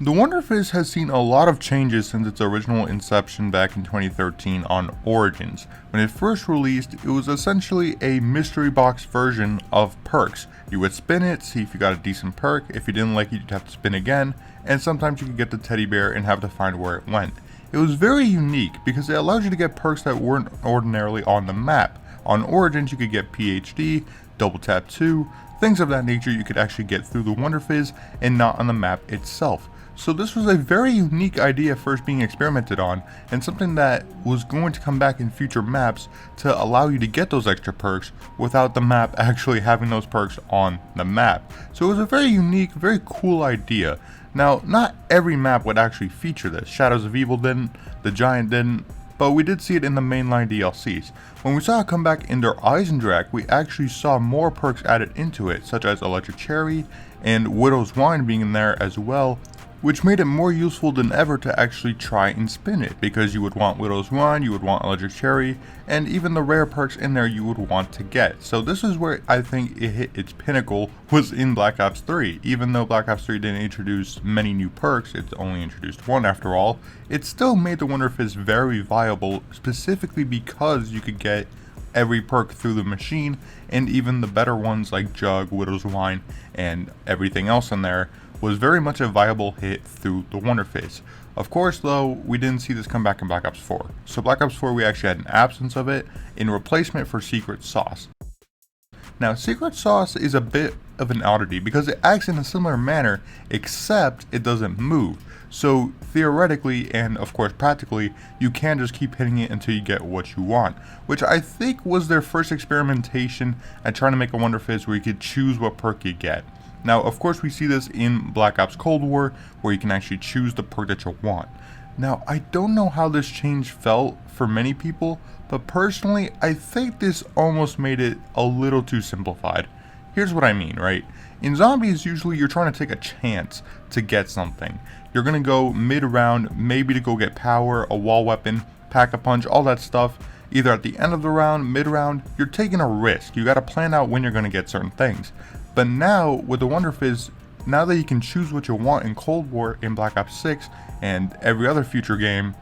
The WunderFizz has seen a lot of changes since its original inception back in 2013 on Origins. When it first released, it was essentially a mystery box version of perks. You would spin it, see if you got a decent perk. If you didn't like it, you'd have to spin again, and sometimes you could get the teddy bear and have to find where it went. It was very unique because it allowed you to get perks that weren't ordinarily on the map. On Origins, you could get PhD, Double Tap 2, things of that nature you could actually get through the WunderFizz and not on the map itself. So this was a very unique idea first being experimented on, and something that was going to come back in future maps to allow you to get those extra perks without the map actually having those perks on the map. So it was a very unique, very cool idea. Now, not every map would actually feature this. Shadows of Evil didn't, The Giant didn't, but we did see it in the mainline DLCs. When we saw it come back in their Eisendrache, we actually saw more perks added into it, such as Electric Cherry and Widow's Wine being in there as well, which made it more useful than ever to actually try and spin it, because you would want Widow's Wine, you would want Electric Cherry, and even the rare perks in there you would want to get. So this is where I think it hit its pinnacle, was in Black Ops 3. Even though Black Ops 3 didn't introduce many new perks, it only introduced one after all, it still made the WunderFizz very viable, specifically because you could get every perk through the machine, and even the better ones like Jug, Widow's Wine, and everything else in there was very much a viable hit through the WunderFizz. Of course though, we didn't see this come back in Black Ops 4. So Black Ops 4 we actually had an absence of it in replacement for Secret Sauce. Now Secret Sauce is a bit of an oddity because it acts in a similar manner, except it doesn't move. So theoretically and of course practically, you can just keep hitting it until you get what you want, which I think was their first experimentation at trying to make a WunderFizz where you could choose what perk you get. Now, of course, we see this in Black Ops Cold War, where you can actually choose the perk that you want. Now, I don't know how this change felt for many people, but personally, I think this almost made it a little too simplified. Here's what I mean, right? In zombies, usually you're trying to take a chance to get something. You're going to go mid-round, maybe to go get power, a wall weapon, pack-a-punch, all that stuff. Either at the end of the round, mid-round, you're taking a risk. You got to plan out when you're going to get certain things. But now, with the WunderFizz, now that you can choose what you want in Cold War, in Black Ops 6, and every other future game,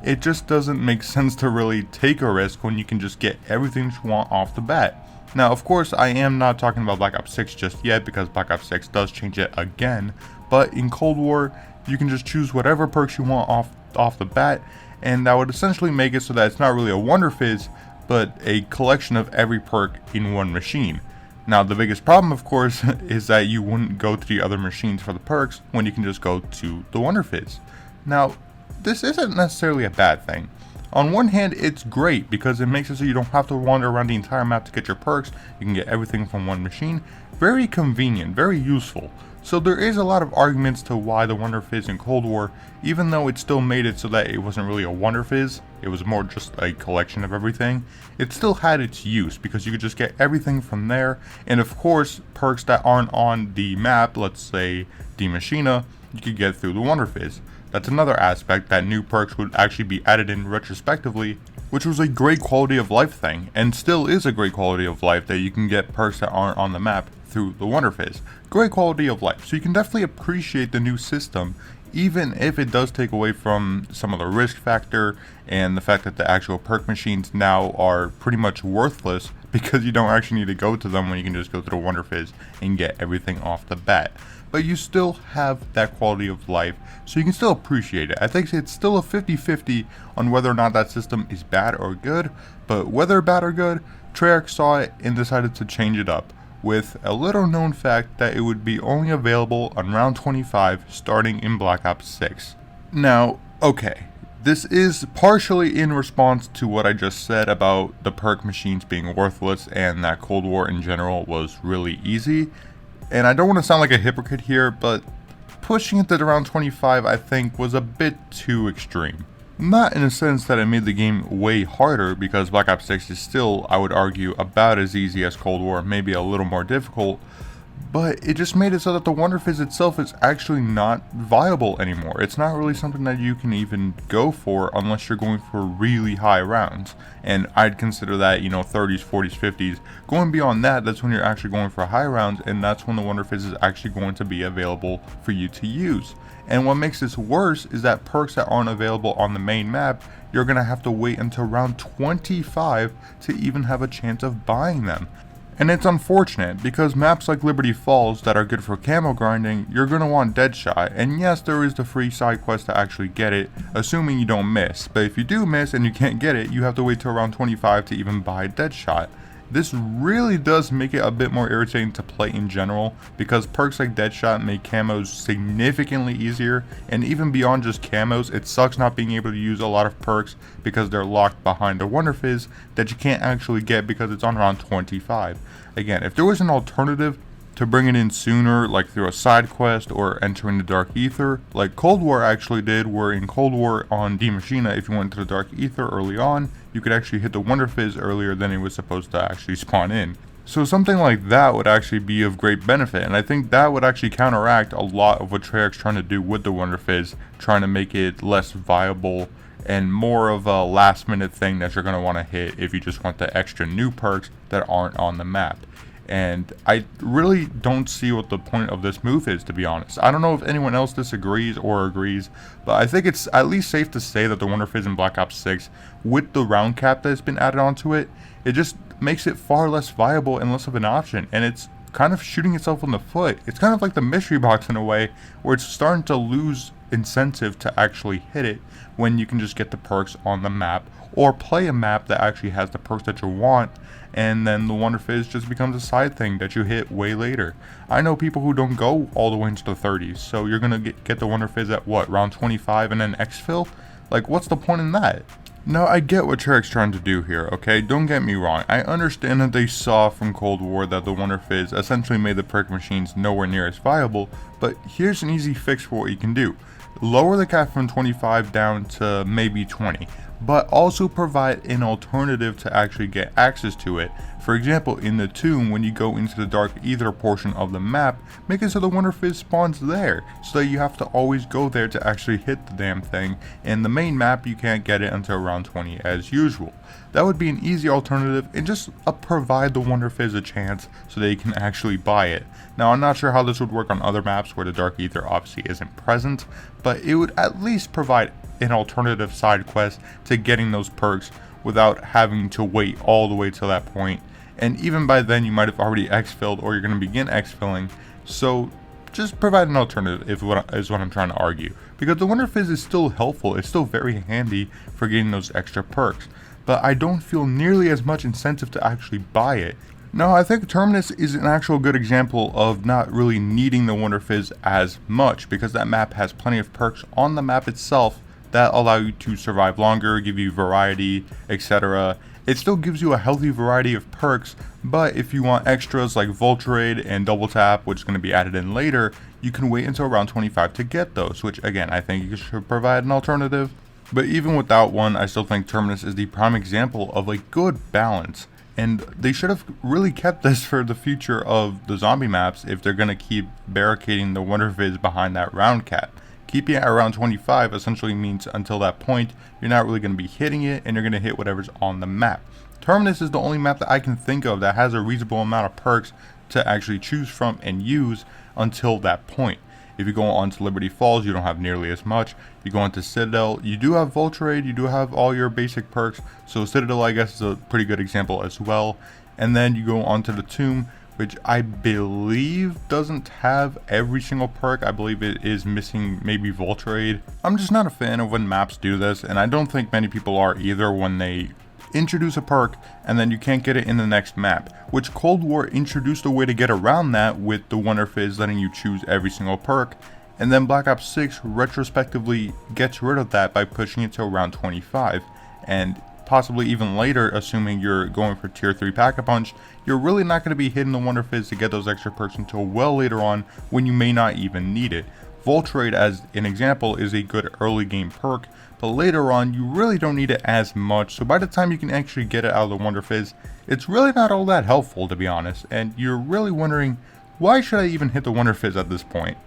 it just doesn't make sense to really take a risk when you can just get everything you want off the bat. Now, of course, I am not talking about Black Ops 6 just yet, because Black Ops 6 does change it again, but in Cold War, you can just choose whatever perks you want off the bat, and that would essentially make it so that it's not really a WunderFizz, but a collection of every perk in one machine. Now, the biggest problem, of course, is that you wouldn't go to the other machines for the perks when you can just go to the WunderFizz. Now, this isn't necessarily a bad thing. On one hand, it's great because it makes it so you don't have to wander around the entire map to get your perks. You can get everything from one machine. Very convenient, very useful. So there is a lot of arguments to why the WunderFizz in Cold War, even though it still made it so that it wasn't really a WunderFizz, it was more just a collection of everything, it still had its use because you could just get everything from there, and of course, perks that aren't on the map, let's say Die Machina, you could get through the WunderFizz. That's another aspect, that new perks would actually be added in retrospectively, which was a great quality of life thing, and still is a great quality of life that you can get perks that aren't on the map through the WunderFizz. Great quality of life, so you can definitely appreciate the new system, even if it does take away from some of the risk factor and the fact that the actual perk machines now are pretty much worthless because you don't actually need to go to them when you can just go to the WunderFizz and get everything off the bat. But you still have that quality of life, so you can still appreciate it. I think it's still a 50-50 on whether or not that system is bad or good, but whether bad or good, Treyarch saw it and decided to change it up, with a little known fact that it would be only available on round 25 starting in Black Ops 6. Now, okay, this is partially in response to what I just said about the perk machines being worthless and that Cold War in general was really easy. And I don't want to sound like a hypocrite here, but pushing it to around 25 I think was a bit too extreme. Not in a sense that it made the game way harder, because Black Ops 6 is still, I would argue, about as easy as Cold War, maybe a little more difficult, but it just made it so that the WunderFizz itself is actually not viable anymore. It's not really something that you can even go for unless you're going for really high rounds, and I'd consider that, 30s, 40s, 50s. Going beyond that, that's when you're actually going for high rounds, and that's when the WunderFizz is actually going to be available for you to use. And what makes this worse is that perks that aren't available on the main map, you're going to have to wait until round 25 to even have a chance of buying them. And it's unfortunate, because maps like Liberty Falls that are good for camo grinding, you're going to want Deadshot, and yes, there is the free side quest to actually get it, assuming you don't miss, but if you do miss and you can't get it, you have to wait till around 25 to even buy Deadshot. This really does make it a bit more irritating to play in general, because perks like Deadshot make camos significantly easier, and even beyond just camos, it sucks not being able to use a lot of perks because they're locked behind a WunderFizz that you can't actually get because it's on round 25. Again, if there was an alternative to bring it in sooner, like through a side quest or entering the Dark Ether, like Cold War actually did, where in Cold War on D Machina, if you went to the Dark Ether early on, you could actually hit the WunderFizz earlier than it was supposed to actually spawn in. So something like that would actually be of great benefit, and I think that would actually counteract a lot of what Treyarch's trying to do with the WunderFizz, trying to make it less viable and more of a last minute thing that you're going to want to hit if you just want the extra new perks that aren't on the map. And I really don't see what the point of this move is, to be honest. I don't know if anyone else disagrees or agrees, but I think it's at least safe to say that the WunderFizz in Black Ops 6, with the round cap that's been added onto it, it just makes it far less viable and less of an option, and it's kind of shooting itself in the foot. It's kind of like the mystery box in a way, where it's starting to lose incentive to actually hit it when you can just get the perks on the map, or play a map that actually has the perks that you want, and then the WunderFizz just becomes a side thing that you hit way later. I know people who don't go all the way into the 30s, so you're gonna get the WunderFizz at what, round 25 and then exfil? Like, what's the point in that? Now, I get what Treyarch's trying to do here, okay? Don't get me wrong. I understand that they saw from Cold War that the WunderFizz essentially made the perk machines nowhere near as viable, but here's an easy fix for what you can do. Lower the cap from 25 down to maybe 20, but also provide an alternative to actually get access to it. For example, in the tomb, when you go into the Dark Ether portion of the map, make it so the WunderFizz spawns there, so that you have to always go there to actually hit the damn thing. In the main map, you can't get it until round 20 as usual. That would be an easy alternative, and just provide the WunderFizz a chance so they can actually buy it. Now, I'm not sure how this would work on other maps where the Dark Ether obviously isn't present, but it would at least provide an alternative side quest to getting those perks without having to wait all the way to that point. And even by then, you might have already exfilled, or you're going to begin exfilling. So just provide an alternative is what I'm trying to argue, because the WunderFizz is still helpful. It's still very handy for getting those extra perks, but I don't feel nearly as much incentive to actually buy it. Now, I think Terminus is an actual good example of not really needing the WunderFizz as much, because that map has plenty of perks on the map itself that allow you to survive longer, give you variety, etc. It still gives you a healthy variety of perks, but if you want extras like Vulture and Double Tap, which is going to be added in later, you can wait until around 25 to get those, which again, I think you should provide an alternative. But even without one, I still think Terminus is the prime example of a good balance. And they should have really kept this for the future of the zombie maps if they're going to keep barricading the WunderFizz behind that round cap. Keeping it around 25 essentially means until that point, you're not really going to be hitting it, and you're going to hit whatever's on the map. Terminus is the only map that I can think of that has a reasonable amount of perks to actually choose from and use until that point. If you go on to Liberty Falls, you don't have nearly as much. You go into Citadel, you do have Vulture, you do have all your basic perks, so Citadel, I guess, is a pretty good example as well. And then you go on to the Tomb, which I believe doesn't have every single perk. I believe it is missing maybe Vulture. I'm just not a fan of when maps do this, and I don't think many people are either, when they introduce a perk and then you can't get it in the next map, which Cold War introduced a way to get around that with the WunderFizz letting you choose every single perk, and then Black Ops 6 retrospectively gets rid of that by pushing it to around 25, and possibly even later, assuming you're going for tier 3 pack-a-punch, you're really not going to be hitting the WunderFizz to get those extra perks until well later on, when you may not even need it. Vulture, as an example, is a good early game perk, but later on you really don't need it as much, so by the time you can actually get it out of the WunderFizz, it's really not all that helpful, to be honest, and you're really wondering, why should I even hit the WunderFizz at this point?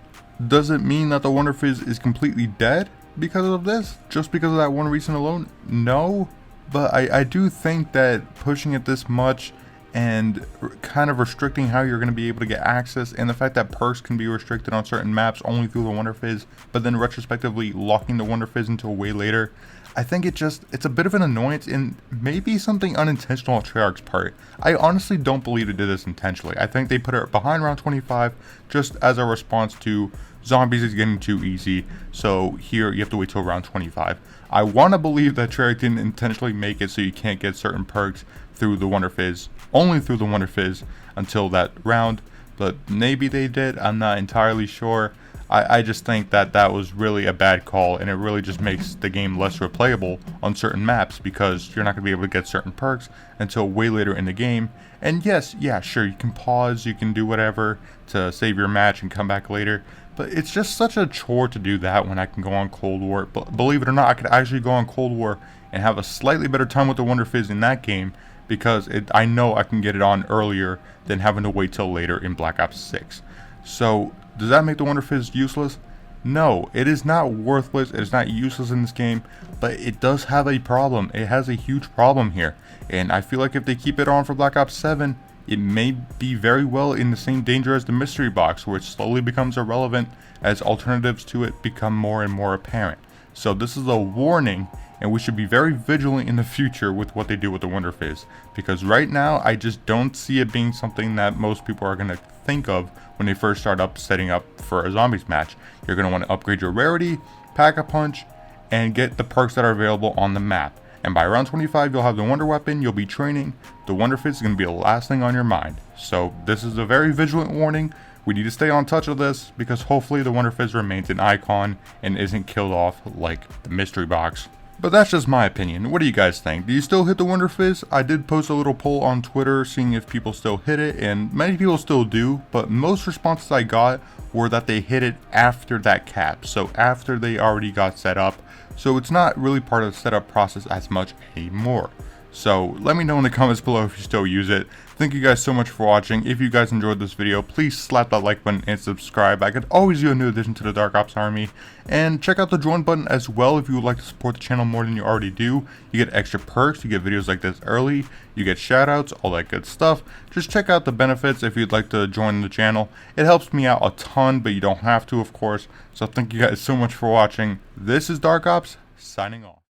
Does it mean that the WunderFizz is completely dead because of this? Just because of that one reason alone? No, but I do think that pushing it this much and kind of restricting how you're going to be able to get access, and the fact that perks can be restricted on certain maps only through the WunderFizz, but then retrospectively locking the WunderFizz until way later. I think it's a bit of an annoyance and maybe something unintentional on Treyarch's part. I honestly don't believe they did this intentionally. I think they put it behind round 25 just as a response to zombies is getting too easy, so here you have to wait till round 25. I want to believe that Treyarch didn't intentionally make it so you can't get certain perks through the WunderFizz, only through the WunderFizz until that round, but maybe they did. I'm not entirely sure. I just think that that was really a bad call, and it really just makes the game less replayable on certain maps because you're not going to be able to get certain perks until way later in the game. And yes, yeah, sure, you can pause, you can do whatever to save your match and come back later, but it's just such a chore to do that when I can go on Cold War. But believe it or not, I could actually go on Cold War and have a slightly better time with the WunderFizz in that game because I know I can get it on earlier than having to wait till later in Black Ops 6. So does that make the WunderFizz useless? No, it is not worthless, it is not useless in this game, but it does have a problem. It has a huge problem here, and I feel like if they keep it on for Black Ops 7, it may be very well in the same danger as the mystery box, where it slowly becomes irrelevant as alternatives to it become more and more apparent. So this is a warning, and we should be very vigilant in the future with what they do with the WunderFizz, because right now I just don't see it being something that most people are going to think of when they first start setting up for a zombies match. You're going to want to upgrade your rarity, pack a punch, and get the perks that are available on the map. And by round 25 you'll have the wonder weapon, you'll be training. The WunderFizz is going to be the last thing on your mind. So this is a very vigilant warning. We need to stay on touch of this because hopefully the WunderFizz remains an icon and isn't killed off like the mystery box. But that's just my opinion. What do you guys think? Do you still hit the WunderFizz? I did post a little poll on Twitter seeing if people still hit it, and many people still do, but most responses I got were that they hit it after that cap, so after they already got set up, so it's not really part of the setup process as much anymore. So let me know in the comments below if you still use it. Thank you guys so much for watching. If you guys enjoyed this video, please slap that like button and subscribe. I could always do a new addition to the Dark Ops army. And check out the join button as well if you would like to support the channel more than you already do. You get extra perks, you get videos like this early, you get shoutouts, all that good stuff. Just check out the benefits if you'd like to join the channel. It helps me out a ton, but you don't have to, of course. So thank you guys so much for watching. This is Dark Ops, signing off.